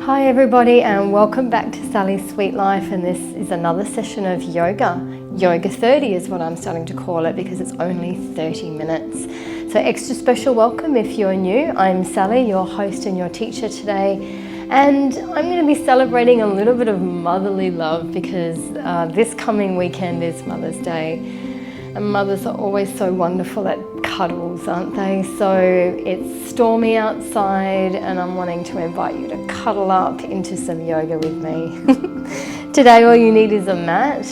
Hi everybody, and welcome back to Sally's Sweet Life, and this is another session of yoga. Yoga 30 is what I'm starting to call it because it's only 30 minutes. So extra special welcome if you're new. I'm Sally, your host and your teacher today, and I'm going to be celebrating a little bit of motherly love because this coming weekend is Mother's Day, and mothers are always so wonderful at cuddles, aren't they? So it's stormy outside and I'm wanting to invite you to cuddle up into some yoga with me. Today all you need is a mat,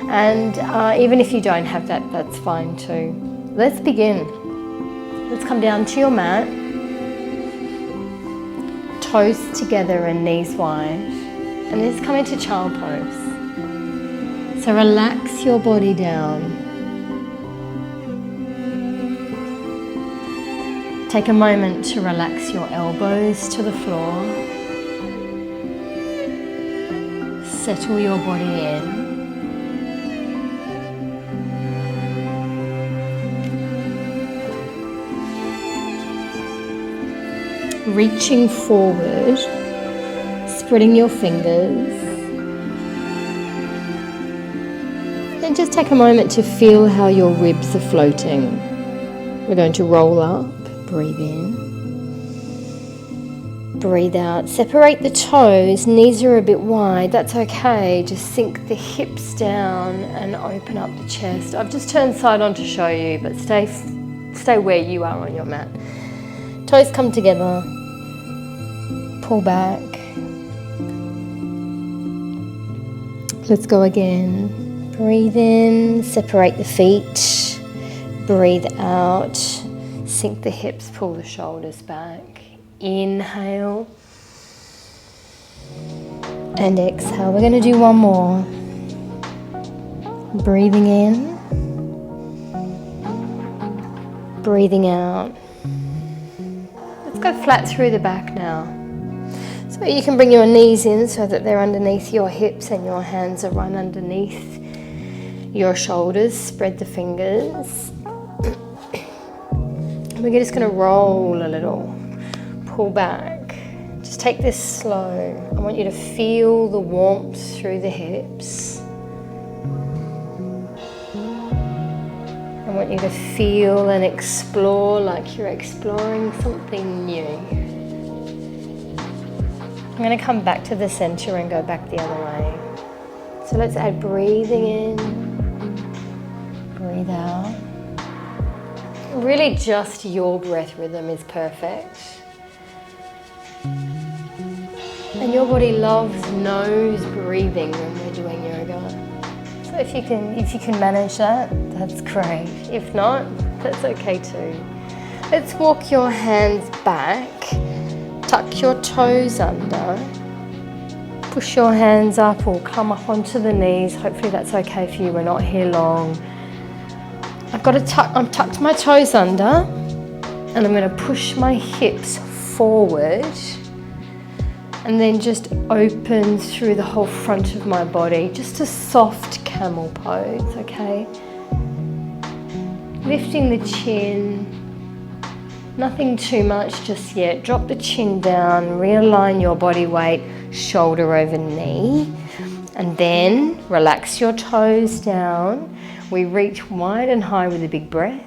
and even if you don't have that, that's fine too. Let's begin. Let's come down to your mat, toes together and knees wide, and let's come into child pose. So relax your body down. Take a moment to relax your elbows to the floor. Settle your body in. Reaching forward, spreading your fingers. And just take a moment to feel how your ribs are floating. We're going to roll up. Breathe in, breathe out. Separate the toes, knees are a bit wide, that's okay. Just sink the hips down and open up the chest. I've just turned side on to show you, but stay where you are on your mat. Toes come together, pull back. Let's go again. Breathe in, separate the feet, breathe out. Sink the hips, pull the shoulders back. Inhale and exhale. We're going to do one more. Breathing in, breathing out. Let's go flat through the back now. So you can bring your knees in so that they're underneath your hips and your hands are right underneath your shoulders. Spread the fingers. We're just going to roll a little, pull back. Just take this slow. I want you to feel the warmth through the hips. I want you to feel and explore like you're exploring something new. I'm going to come back to the center and go back the other way. So let's add breathing in, breathe out. Really just your breath rhythm is perfect. And your body loves nose breathing when we're doing yoga. So if you can manage that, that's great. If not, that's okay too. Let's walk your hands back. Tuck your toes under. Push your hands up or come up onto the knees. Hopefully that's okay for you. We're not here long. I'm tucked my toes under, and I'm going to push my hips forward and then just open through the whole front of my body. Just a soft camel pose, okay? Lifting the chin, nothing too much just yet. Drop the chin down, realign your body weight, shoulder over knee, and then relax your toes down. We reach wide and high with a big breath.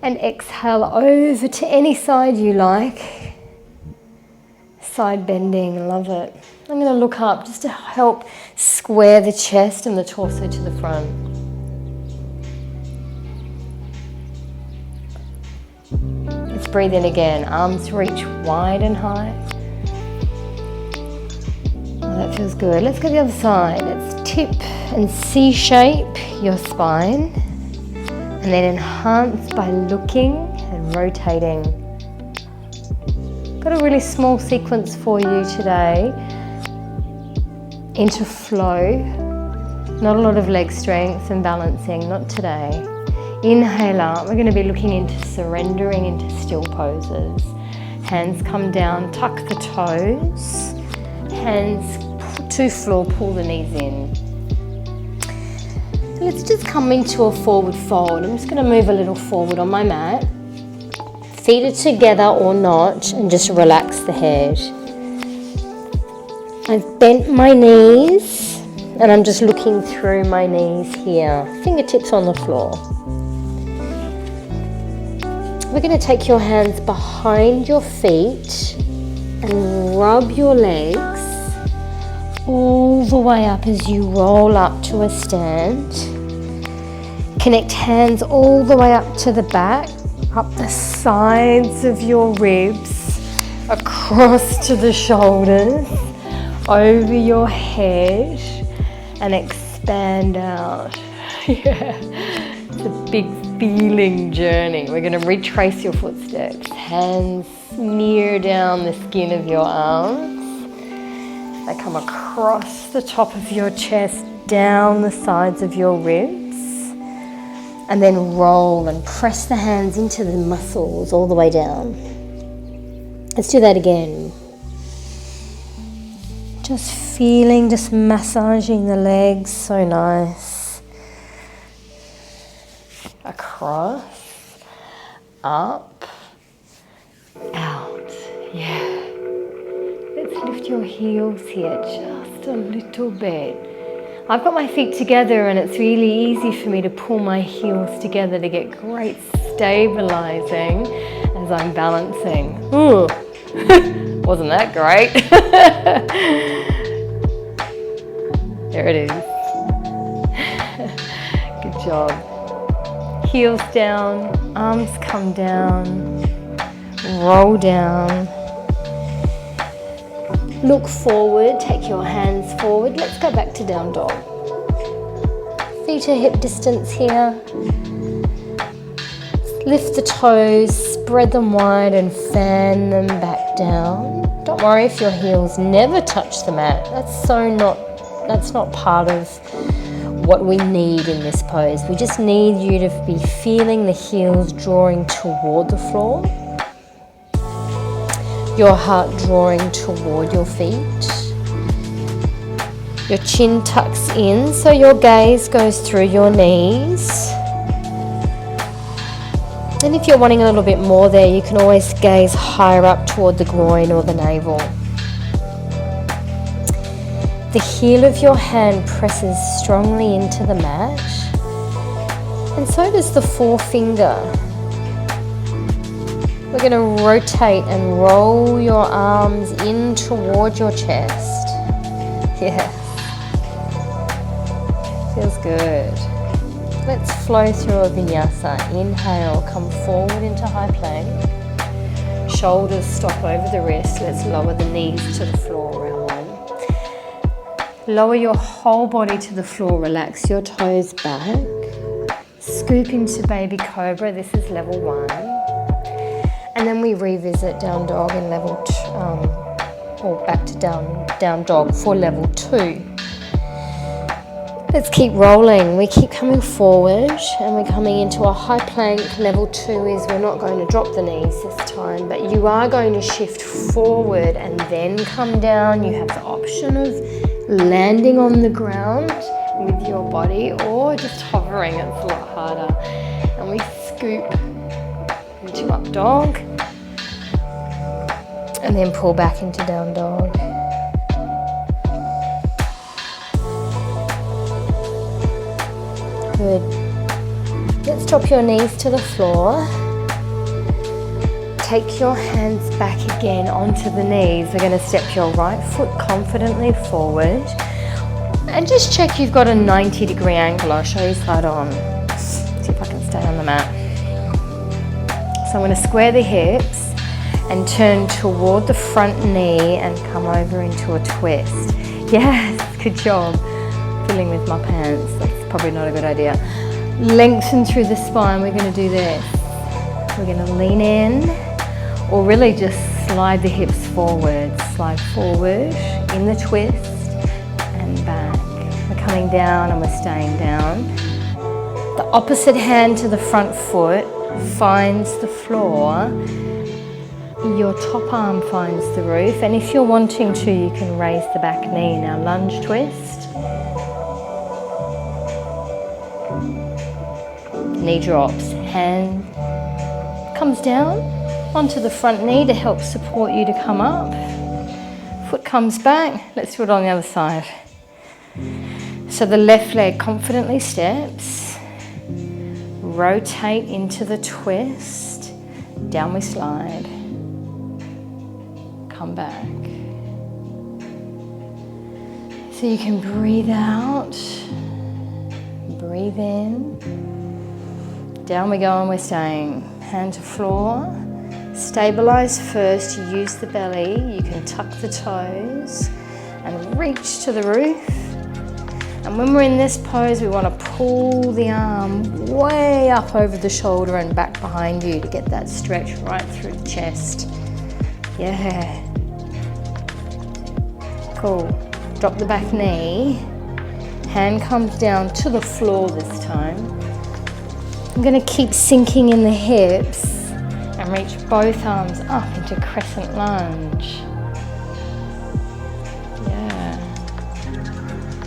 And exhale over to any side you like. Side bending, love it. I'm going to look up just to help square the chest and the torso to the front. Let's breathe in again. Arms reach wide and high. Oh, that feels good. Let's go to the other side. Let's tip and C-shape your spine, and then enhance by looking and rotating. Got a really small sequence for you today into flow. Not a lot of leg strength and balancing, not today. Inhale up. We're going to be looking into surrendering into still poses. Hands come down, tuck the toes. Hands to floor, pull the knees in. Let's just come into a forward fold. I'm just going to move a little forward on my mat. Feet are together or not, and just relax the head. I've bent my knees and I'm just looking through my knees here, fingertips on the floor. We're going to take your hands behind your feet and rub your legs all the way up as you roll up to a stand. Connect hands all the way up to the back, up the sides of your ribs, across to the shoulders, over your head, and expand out. Yeah, it's a big feeling journey. We're going to retrace your footsteps, hands smear down the skin of your arms. They come across the top of your chest, down the sides of your ribs, and then roll and press the hands into the muscles all the way down. Let's do that again. Just feeling, just massaging the legs, so nice. Across, up, out, yeah. Let's lift your heels here just a little bit. I've got my feet together and it's really easy for me to pull my heels together to get great stabilizing as I'm balancing. Ooh, wasn't that great? There it is. Good job. Heels down, arms come down, roll down. Look forward, take your hands forward. Let's go back to down dog. Feet are hip distance here. Lift the toes, spread them wide and fan them back down. Don't worry if your heels never touch the mat. That's not part of what we need in this pose. We just need you to be feeling the heels drawing toward the floor. Your heart drawing toward your feet. Your chin tucks in so your gaze goes through your knees. And if you're wanting a little bit more there, you can always gaze higher up toward the groin or the navel. The heel of your hand presses strongly into the mat, and so does the forefinger. We're going to rotate and roll your arms in toward your chest. Yes. Feels good. Let's flow through a vinyasa. Inhale, come forward into high plank. Shoulders stop over the wrist. Let's lower the knees to the floor. Round one. Lower your whole body to the floor. Relax your toes back. Scoop into baby cobra. This is level 1. And then we revisit down dog in level 2, or back to down dog for level 2. Let's keep rolling. We keep coming forward and we're coming into a high plank. Level 2 is we're not going to drop the knees this time, but you are going to shift forward and then come down. You have the option of landing on the ground with your body or just hovering. It's a lot harder. And we scoop into up dog and then pull back into down dog. Good. Let's drop your knees to the floor. Take your hands back again onto the knees. We're going to step your right foot confidently forward and just check you've got a 90-degree angle. I'll show you side on. See if I can stay on the mat. So I'm going to square the hips and turn toward the front knee and come over into a twist. Yes, good job. Fiddling with my pants, that's probably not a good idea. Lengthen through the spine, we're going to do this. We're going to lean in, or really just slide the hips forward. Slide forward in the twist and back. We're coming down and we're staying down. The opposite hand to the front foot finds the floor. Your top arm finds the roof, and if you're wanting to, you can raise the back knee. Now lunge twist. Knee drops, hand comes down onto the front knee to help support you to come up. Foot comes back. Let's do it on the other side. So the left leg confidently steps. Rotate into the twist. Down we slide. Come back. So you can breathe out. Breathe in. Down we go and we're staying. Hand to floor. Stabilize first. Use the belly. You can tuck the toes and reach to the roof. And when we're in this pose, we want to pull the arm way up over the shoulder and back behind you to get that stretch right through the chest. Yeah. Cool. Drop the back knee. Hand comes down to the floor this time. I'm going to keep sinking in the hips and reach both arms up into crescent lunge. Yeah.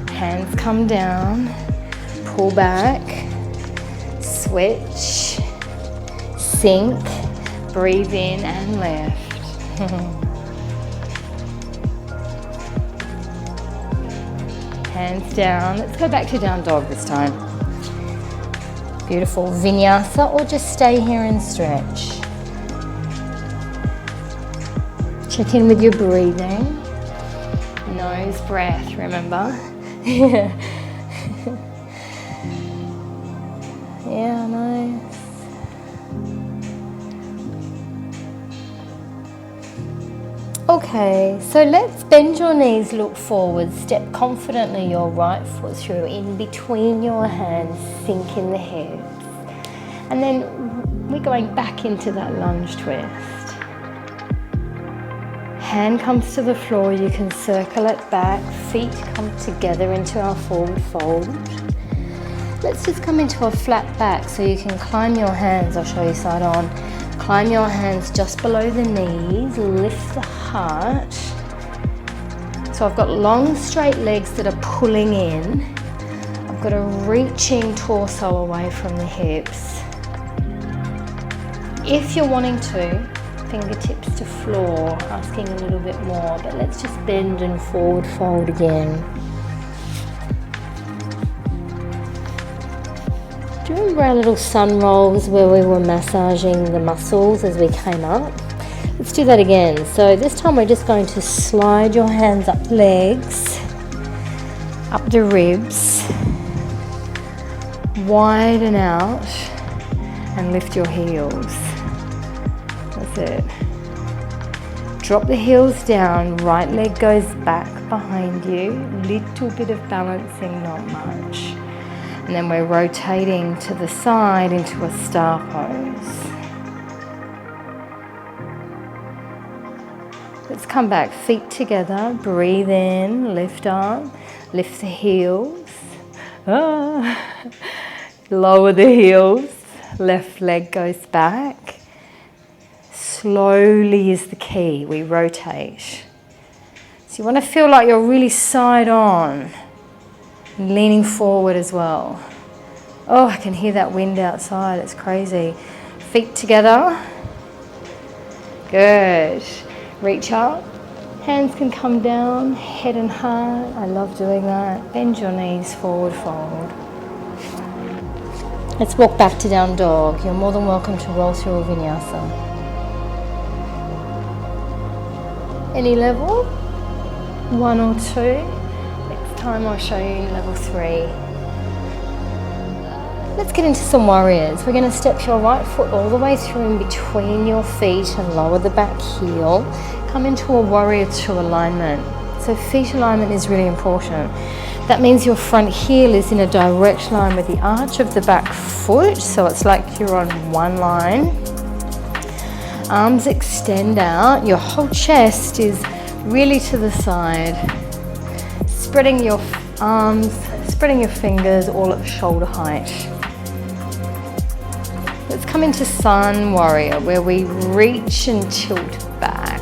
Hands come down, pull back, switch, sink, breathe in and lift. Hands down. Let's go back to down dog this time. Beautiful. Vinyasa, or just stay here and stretch. Check in with your breathing. Nose breath, remember? Yeah, nice. Okay, so let's bend your knees, look forward, step confidently your right foot through in between your hands, sink in the hips. And then we're going back into that lunge twist. Hand comes to the floor, you can circle it back, feet come together into our forward fold. Let's just come into a flat back so you can climb your hands, I'll show you side on. Climb your hands just below the knees, lift the heart. So I've got long straight legs that are pulling in. I've got a reaching torso away from the hips. If you're wanting to, fingertips to floor, asking a little bit more, but let's just bend and forward fold again. Do you remember our little sun rolls where we were massaging the muscles as we came up? Let's do that again. So this time we're just going to slide your hands up the legs, up the ribs, widen out and lift your heels. That's it. Drop the heels down, right leg goes back behind you, little bit of balancing, not much. And then we're rotating to the side into a star pose. Let's come back, feet together, breathe in, lift up, lift the heels. Lower the heels, left leg goes back. Slowly is the key, we rotate. So you want to feel like you're really side on. Leaning forward as well. Oh, I can hear that wind outside, it's crazy. Feet together. Good. Reach up. Hands can come down, head and heart. I love doing that. Bend your knees, forward fold. Let's walk back to down dog. You're more than welcome to roll through a vinyasa. Any level? 1 or 2. Time I'll show you level 3. Let's get into some warriors. We're going to step your right foot all the way through in between your feet and lower the back heel. Come into a warrior 2 alignment. So feet alignment is really important. That means your front heel is in a direct line with the arch of the back foot, so it's like you're on one line. Arms extend out. Your whole chest is really to the side. Spreading your arms, spreading your fingers all at shoulder height. Let's come into Sun Warrior where we reach and tilt back.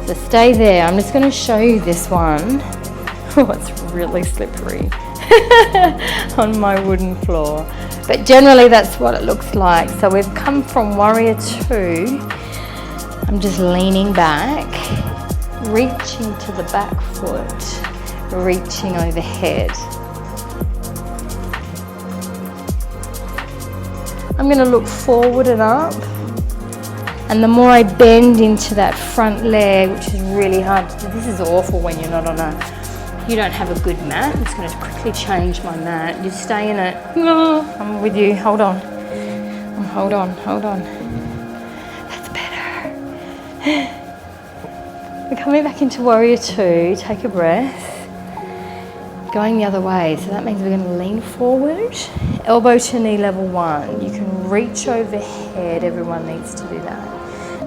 So stay there. I'm just going to show you this one. Oh, it's really slippery on my wooden floor. But generally that's what it looks like. So we've come from Warrior 2. I'm just leaning back. reaching to the back foot, reaching overhead. I'm going to look forward and up, and the more I bend into that front leg, which is really hard to do. This is awful when you're not on you don't have a good mat. I'm just going to quickly change my mat. You stay in it. I'm with you. Hold on. Hold on. That's better. We're coming back into Warrior Two. Take a breath. Going the other way. So that means we're going to lean forward. Elbow to knee, level 1. You can reach overhead. Everyone needs to do that.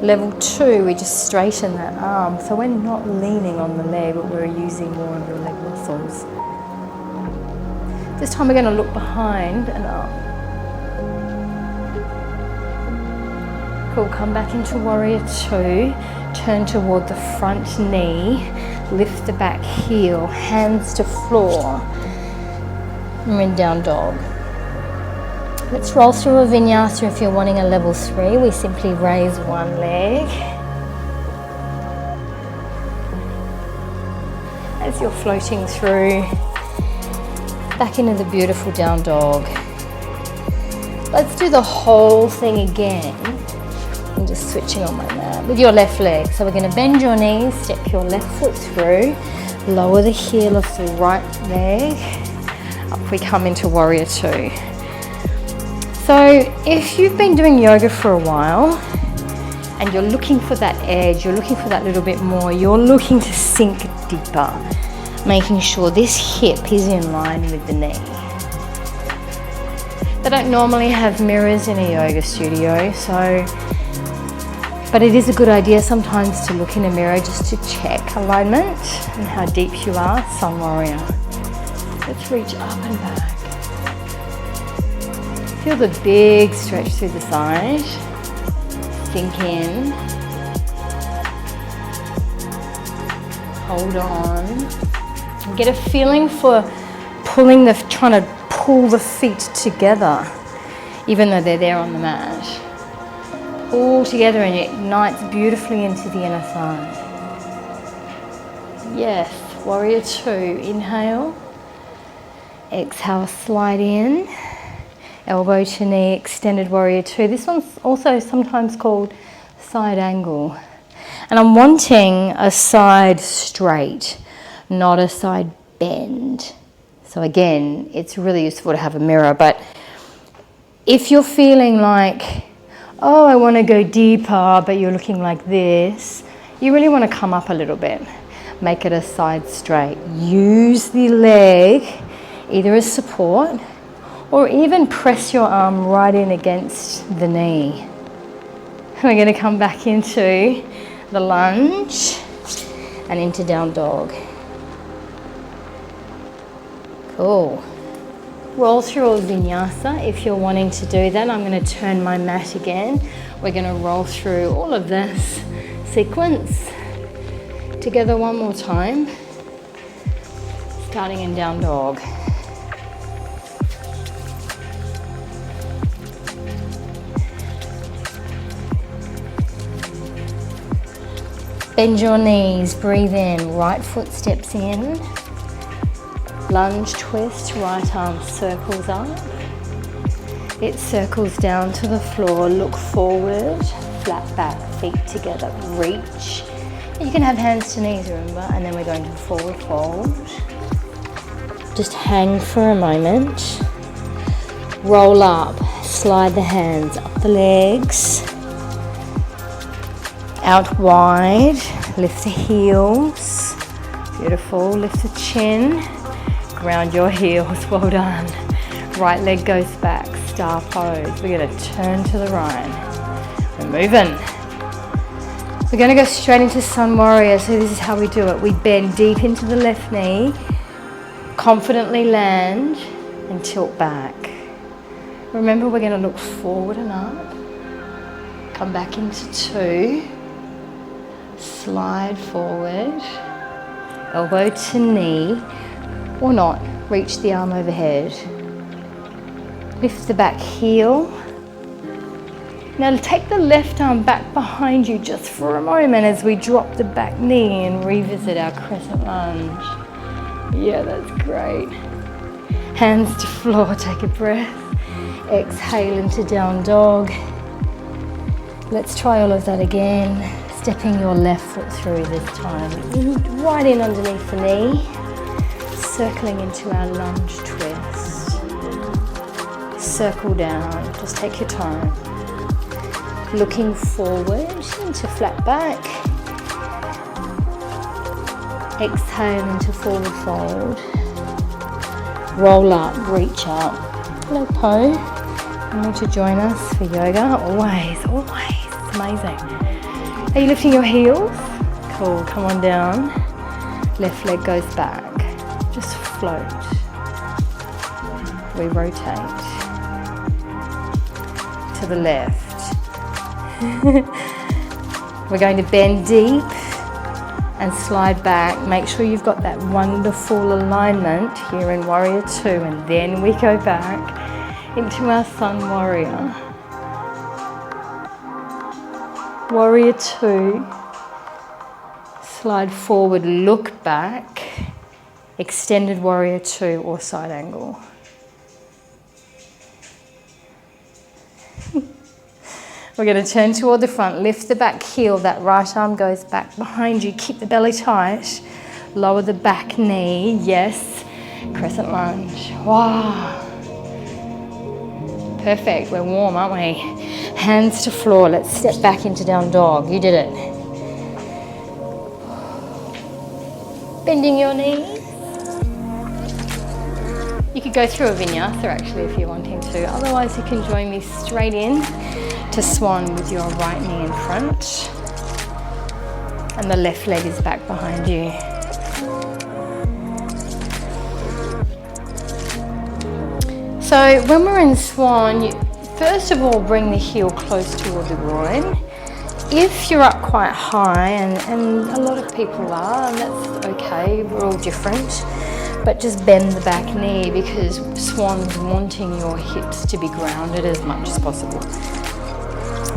Level 2, we just straighten that arm. So we're not leaning on the leg, but we're using more of the leg muscles. This time we're going to look behind and up. Cool, come back into Warrior Two. Turn toward the front knee. Lift the back heel, hands to floor. And we're in down dog. Let's roll through a Vinyasa. If you're wanting a level 3, we simply raise one leg. As you're floating through, back into the beautiful down dog. Let's do the whole thing again. I'm just switching on my mat with your left leg. So we're going to bend your knees, step your left foot through, lower the heel of the right leg. Up we come into Warrior Two. So if you've been doing yoga for a while and you're looking for that edge, you're looking for that little bit more, you're looking to sink deeper, making sure this hip is in line with the knee. They don't normally have mirrors in a yoga studio, but it is a good idea sometimes to look in a mirror just to check alignment and how deep you are. Sun Warrior. Let's reach up and back. Feel the big stretch through the side. Sink in. Hold on. And get a feeling for trying to pull the feet together, even though they're there on the mat. Pull together and it ignites beautifully into the inner thigh. Yes, Warrior Two. Inhale. Exhale, slide in. Elbow to knee, extended Warrior Two. This one's also sometimes called side angle. And I'm wanting a side straight, not a side bend. So again, it's really useful to have a mirror. But if you're feeling like, oh, I want to go deeper, but you're looking like this, you really want to come up a little bit. Make it a side straight. Use the leg either as support, or even press your arm right in against the knee. We're going to come back into the lunge and into down dog. Cool. Roll through a Vinyasa if you're wanting to do that. I'm going to turn my mat again. We're going to roll through all of this sequence together one more time, starting in down dog. Bend your knees, breathe in, right foot steps in, lunge twist, right arm circles up, it circles down to the floor, look forward, flat back, feet together, reach. You can have hands to knees, remember, and then we're going to forward fold. Just hang for a moment, roll up, slide the hands up the legs, out wide, lift the heels, beautiful, lift the chin, ground your heels, well done. Right leg goes back, star pose. We're going to turn to the right. We're moving. We're going to go straight into Sun Warrior, so this is how we do it. We bend deep into the left knee, confidently land and tilt back. Remember, we're going to look forward and up, come back into two, slide forward, elbow to knee, or not, reach the arm overhead. Lift the back heel, Now take the left arm back behind you just for a moment as we drop the back knee and revisit our crescent lunge. Yeah, that's great. Hands to floor, take a breath. Exhale into down dog. Let's try all of that again. Stepping your left foot through this time. Right in underneath the knee. Circling into our lunge twist. Circle down, just take your time. Looking forward into flat back. Exhale into forward fold. Roll up, reach up. Hello, Po. You need to join us for yoga. Always, always. It's amazing. Are you lifting your heels? Cool, come on down. Left leg goes back. Just float. We rotate to the left. We're going to bend deep and slide back. Make sure you've got that wonderful alignment here in Warrior Two, and then we go back into our Sun Warrior. Warrior Two, slide forward, look back, extended Warrior Two or side angle. We're going to turn toward the front, lift the back heel, that right arm goes back behind you, keep the belly tight, lower the back knee, yes, crescent lunge, wow. Perfect, we're warm, aren't we? Hands to floor, let's step back into down dog, you did it. Bending your knees. You could go through a Vinyasa actually if you're wanting to, otherwise you can join me straight in to Swan with your right knee in front and the left leg is back behind you. So when we're in Swan, you first of all bring the heel close toward the groin. If you're up quite high, and a lot of people are, and that's okay, we're all different, but just bend the back knee because Swan's wanting your hips to be grounded as much as possible.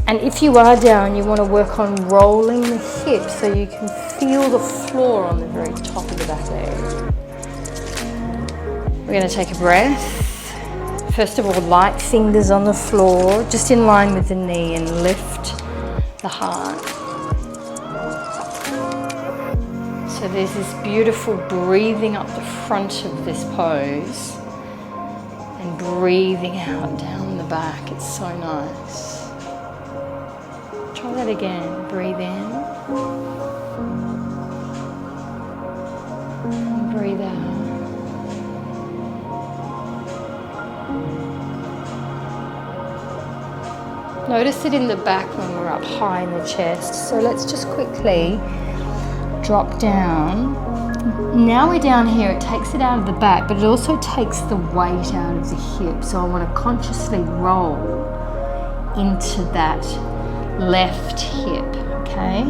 And if you are down, you want to work on rolling the hips so you can feel the floor on the very top of the back leg. We're going to take a breath. First of all, light fingers on the floor, just in line with the knee, and lift the heart. So there's this beautiful breathing up the front of this pose and breathing out down the back. It's so nice. Try that again. Breathe in and breathe out. Notice it in the back when we're up high in the chest. So let's just quickly drop down. Now we're down here, it takes it out of the back, but it also takes the weight out of the hip. So I want to consciously roll into that left hip, okay?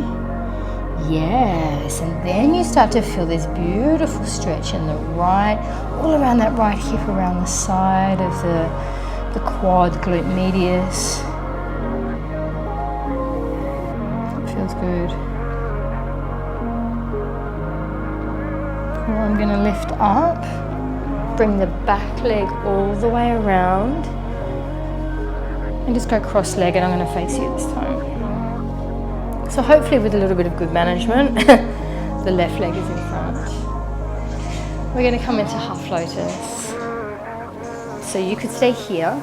Yes, and then you start to feel this beautiful stretch in the right, all around that right hip, around the side of the quad, glute medius. It feels good. Cool, I'm gonna lift up, bring the back leg all the way around, and just go cross-legged. I'm going to face you this time. So hopefully with a little bit of good management, the left leg is in front. We're going to come into half lotus. So you could stay here.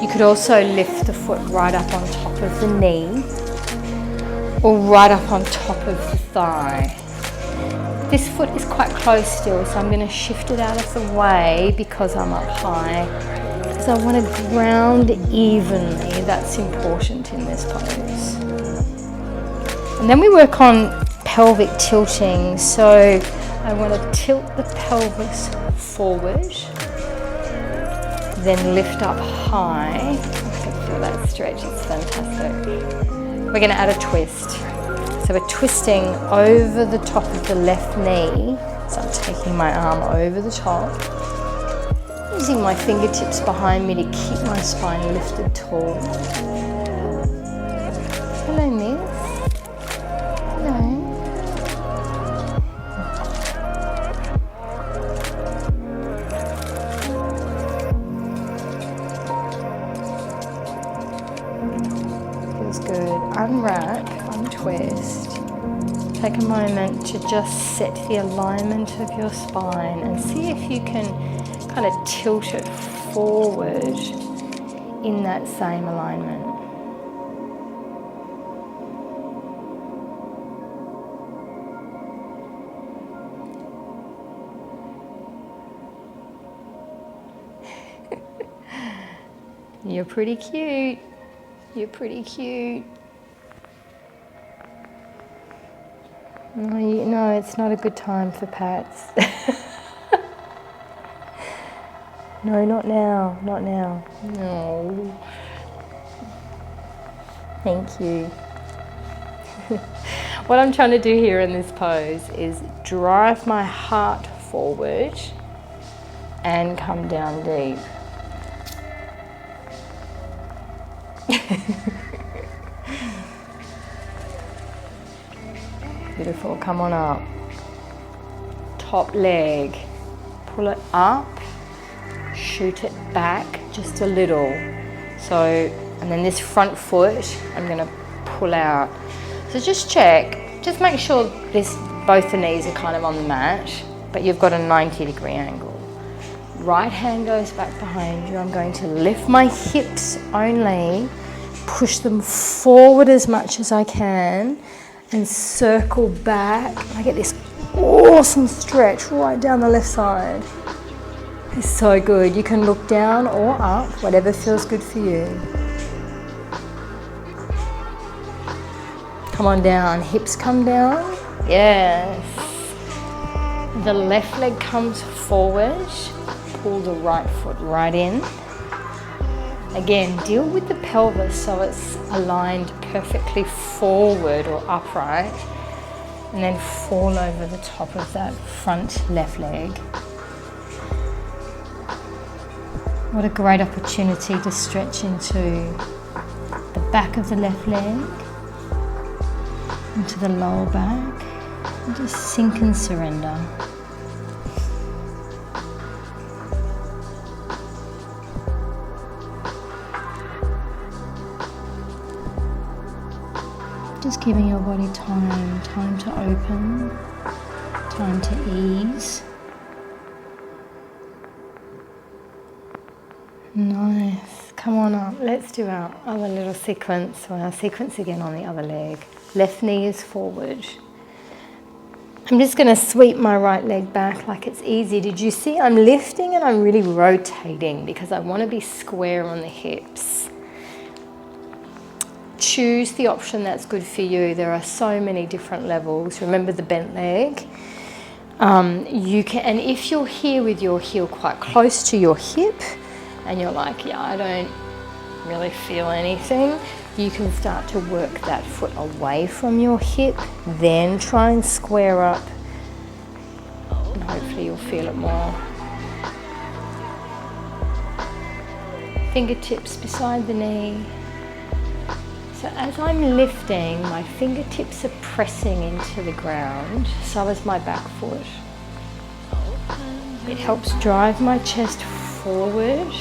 You could also lift the foot right up on top of the knee or right up on top of the thigh. This foot is quite close still, so I'm going to shift it out of the way because I'm up high. So I want to ground evenly, that's important in this pose. And then we work on pelvic tilting. So I want to tilt the pelvis forward, then lift up high. I can feel that stretch, it's fantastic. We're going to add a twist. So we're twisting over the top of the left knee. So I'm taking my arm over the top. Using my fingertips behind me to keep my spine lifted tall. Hello, miss. Hello. Feels good. Unwrap, untwist. Take a moment to just set the alignment of your spine and see if you can kind of tilt it forward in that same alignment. You're pretty cute. You're pretty cute. No, it's not a good time for pats. No, not now, not now. No. Thank you. What I'm trying to do here in this pose is drive my heart forward and come down deep. Beautiful, come on up. Top leg, pull it up, shoot it back just a little. So, and then this front foot, I'm gonna pull out. So just check, just make sure both the knees are kind of on the mat, but you've got a 90-degree angle. Right hand goes back behind you. I'm going to lift my hips only, push them forward as much as I can, and circle back. I get this awesome stretch right down the left side. It's so good. You can look down or up, whatever feels good for you. Come on down, hips come down. Yes. The left leg comes forward. Pull the right foot right in. Again, deal with the pelvis so it's aligned perfectly forward or upright, and then fall over the top of that front left leg. What a great opportunity to stretch into the back of the left leg, into the lower back, and just sink and surrender. Just giving your body time to open, time to ease. Nice, come on up. Let's do our other little sequence, or our sequence again on the other leg. Left knee is forward. I'm just going to sweep my right leg back like it's easy. Did you see I'm lifting and I'm really rotating because I want to be square on the hips. Choose the option that's good for you. There are so many different levels. Remember the bent leg. You can, and if you're here with your heel quite close to your hip and you're like, yeah, I don't really feel anything, you can start to work that foot away from your hip, then try and square up, and hopefully you'll feel it more. Fingertips beside the knee. So as I'm lifting, my fingertips are pressing into the ground, so is my back foot. It helps drive my chest forward.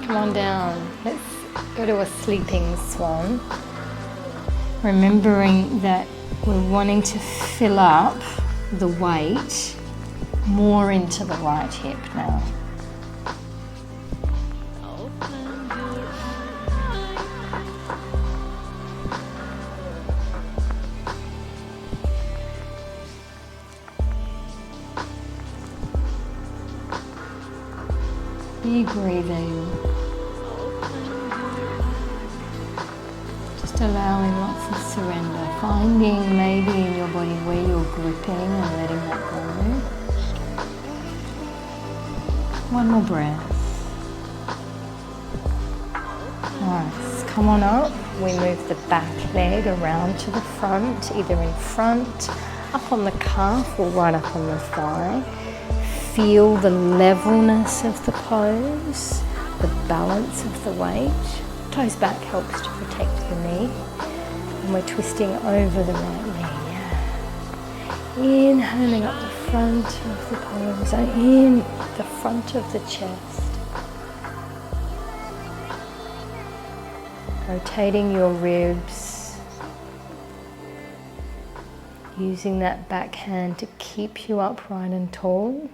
Come on down. Let's go to a sleeping swan. Remembering that we're wanting to fill up the weight more into the right hip now. Big breathing. Just allowing lots of surrender. Finding maybe in your body where you're gripping and letting that go. One more breath. Nice. Come on up. We move the back leg around to the front, either in front, up on the calf or right up on the thigh. Feel the levelness of the pose, the balance of the weight. Toes back helps to protect the knee. And we're twisting over the right knee. Inhaling up the front of the pose and in the front of the chest. Rotating your ribs. Using that back hand to keep you upright and tall.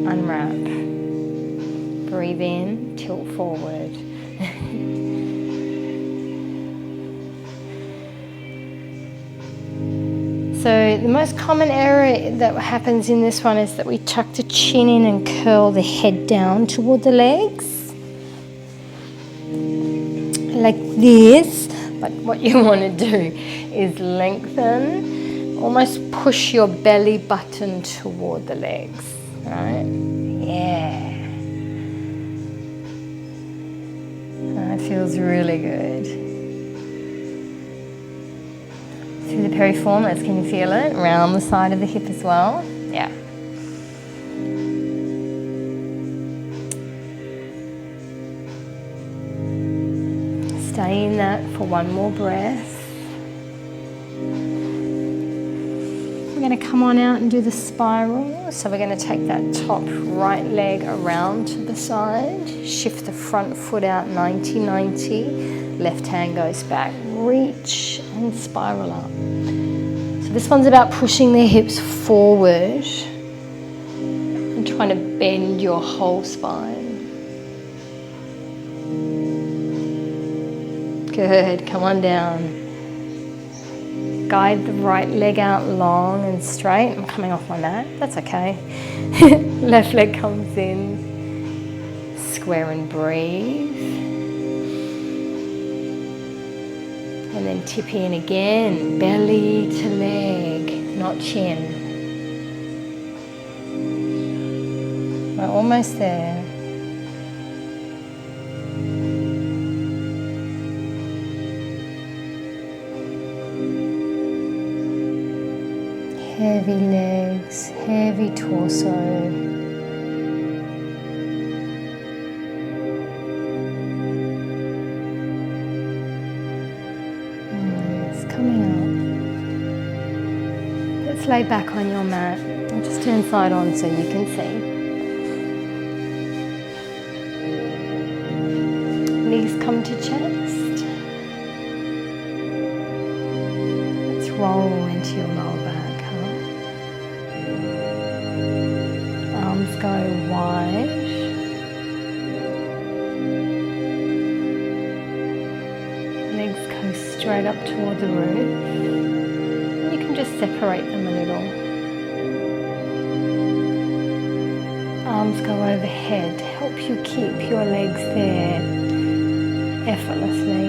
Unwrap. Breathe in, tilt forward. So the most common error that happens in this one is that we tuck the chin in and curl the head down toward the legs. Like this. But what you want to do is lengthen, almost push your belly button toward the legs. Right? Yeah. That feels really good. Through the piriformis, can you feel it? Around the side of the hip as well. Yeah. Stay in that for one more breath. We're going to come on out and do the spiral. So we're going to take that top right leg around to the side. Shift the front foot out 90-90. Left hand goes back. Reach and spiral up. So this one's about pushing the hips forward and trying to bend your whole spine. Good, come on down. Guide the right leg out long and straight. I'm coming off my mat, that's okay. Left leg comes in. Square and breathe. And then tip in again, belly to leg, not chin. We're almost there. Heavy legs, heavy torso. Lay back on your mat. I'll just turn side on so you can see. Knees come to chest. Let's roll into your lower back. Arms go wide. Legs go straight up toward the roof. Just separate them a little. Arms go overhead to help you keep your legs there effortlessly.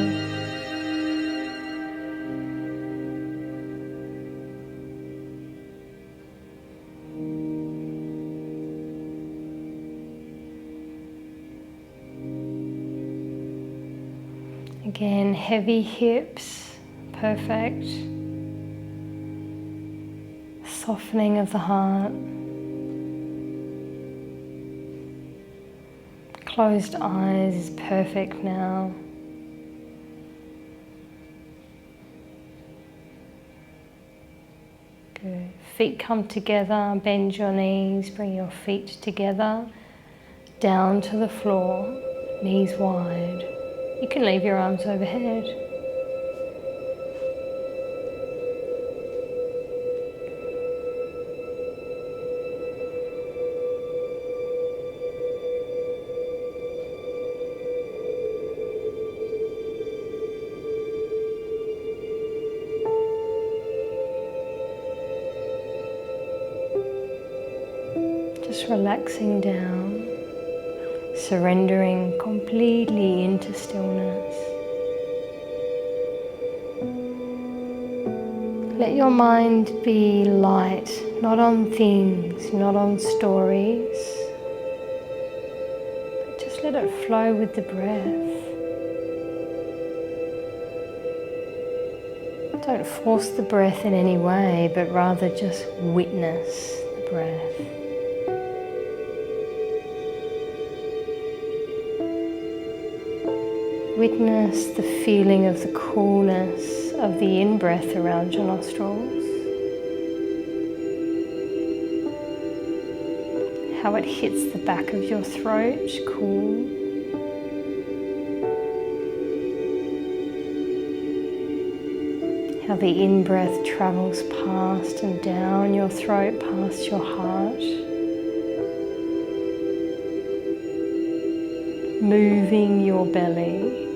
Again, heavy hips, perfect. Softening of the heart. Closed eyes is perfect now. Good. Feet come together, bend your knees, bring your feet together, down to the floor, knees wide. You can leave your arms overhead. Just relaxing down, surrendering completely into stillness. Let your mind be light, not on things, not on stories, but just let it flow with the breath. Don't force the breath in any way, but rather just witness the breath. Witness the feeling of the coolness of the in-breath around your nostrils. How it hits the back of your throat, cool. How the in-breath travels past and down your throat, past your heart. Moving your belly.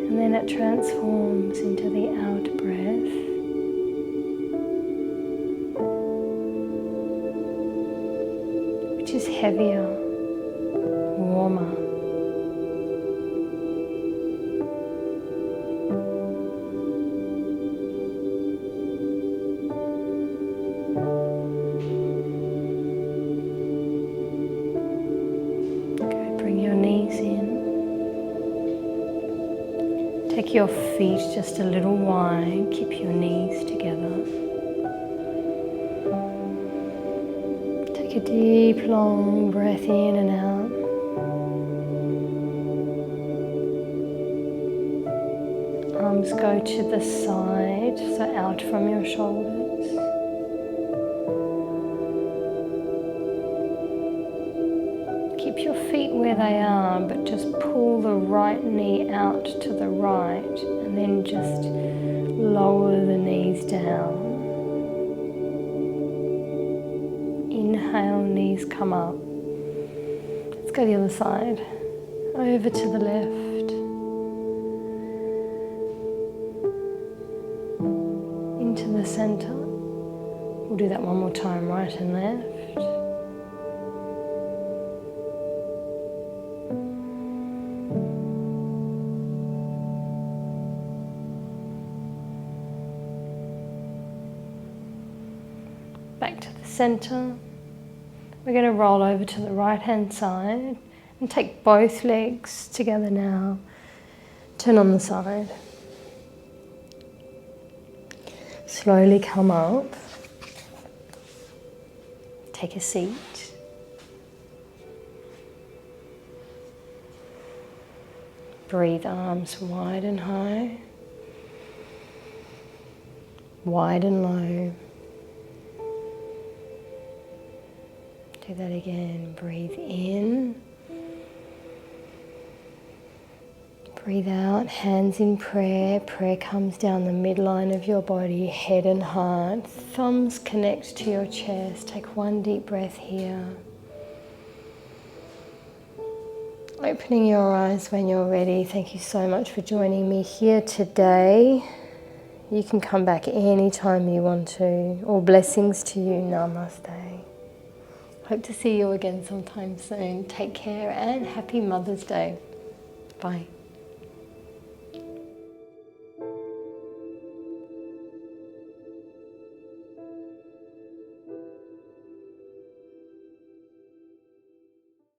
And then it transforms into the out breath. Which is heavier, warmer. Take your feet just a little wide, keep your knees together. Take a deep, long breath in and out. Arms go to the side, so out from your shoulders. Keep your feet where they are, but just pull the right knee out to the right and then just lower the knees down. Inhale, knees come up. Let's go the other side. Over to the left. Into the center. We'll do that one more time, right and left. Back to the center. We're going to roll over to the right hand side and take both legs together now. Turn on the side. Slowly come up. Take a seat. Breathe arms wide and high, wide and low. Do that again. Breathe in. Breathe out. Hands in prayer. Prayer comes down the midline of your body, head and heart. Thumbs connect to your chest. Take one deep breath here. Opening your eyes when you're ready. Thank you so much for joining me here today. You can come back anytime you want to. All blessings to you. Namaste. Hope to see you again sometime soon. Take care and happy Mother's Day. Bye.